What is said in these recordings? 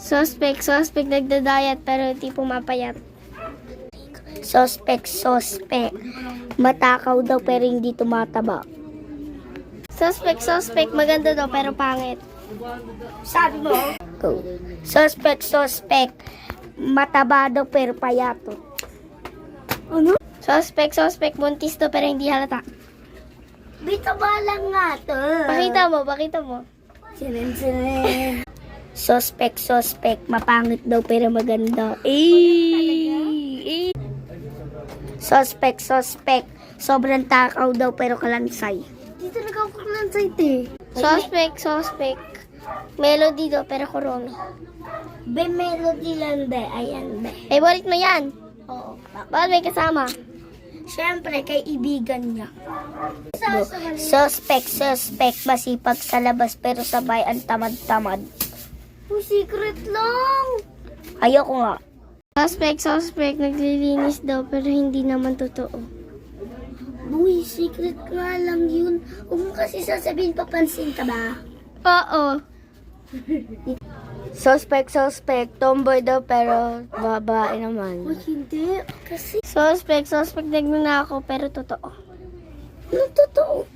Suspect nagda-diet pero hindi pumapayat. Suspect. Matakaw daw pero hindi tumataba. Suspect maganda daw pero pangit. Sabi mo? Go. Suspect. Mataba daw pero payato. Ano? Suspect buntis daw pero hindi halata. Bito ba lang nga to? Pakita mo. Sinin. Suspect. Mapangit daw pero maganda. Suspect. Sobrang takaw daw pero kalansay. Dito nagkakalansay Suspect. Melody daw pero kurumi. Be, melody lang be. Ayan be. Eh, balit mo yan. Oo. Bakit may kasama? Siyempre, kay ibigan niya. Suspect. Masipag sa labas pero sabay ang tamad-tamad. Secret lang. Ayoko nga. Suspect, naglilinis daw pero hindi naman totoo. Uy, secret nga lang yun. Huwag mo kasi sasabihin, papansin ka ba? Oo. Suspect. Tomboy daw pero babae naman. Uy, hindi. Kasi... Suspect, nagnanakaw pero totoo. Anong totoo?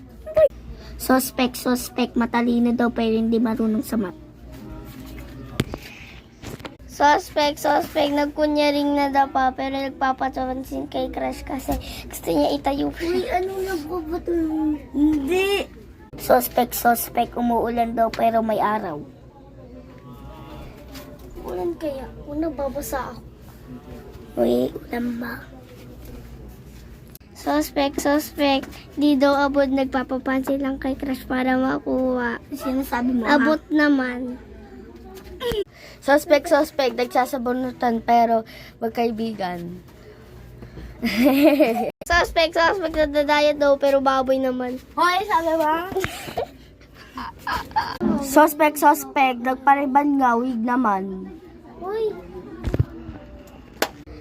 Suspect. Matalino daw pero hindi marunong sa math. Suspect, nagkunyaring na daw pa pero nagpapapansin kay crush kasi gusto niya itayo. Uy, ano nagbabato? Hindi. Suspect. Umuulan daw pero may araw. Ulan kaya? Babasa ako. Uy, ulan ba? Suspect, di daw abot nagpapapansin lang kay crush para makuha. Sinasabi mo, Abot naman. Suspect. Nagsasabunutan pero magkaibigan. Suspect, nagda-diet daw pero baboy naman. Hoy, sabi ba? Suspect. Nagpariban nga, wig naman. Uy.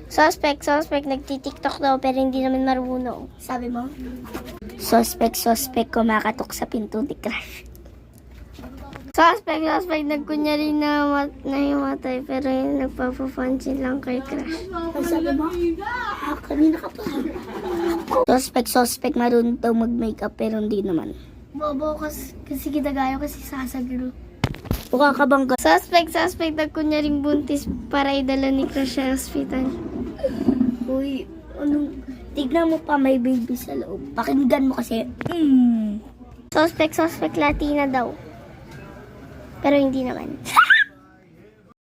Suspect, nagtitiktok daw pero hindi naman marunong. Sabi mo? Suspect. Kumakatok sa pinto ni crush. Suspect, nagkunyari na nahimatay pero nagpapapansin lang kay crush. Ay, sabi mo? Kanina ka pa. Suspect. Marunong daw mag-makeup pero hindi naman. Bobo kasi kitagayo kasi sasagro. Mukha ka bang Suspect, nagkunyaring buntis para idala ni crush sa hospital. Uy, anong... Tignan mo pa, may baby sa loob. Pakinggan mo kasi. Suspect, Latina daw. Pero hindi naman.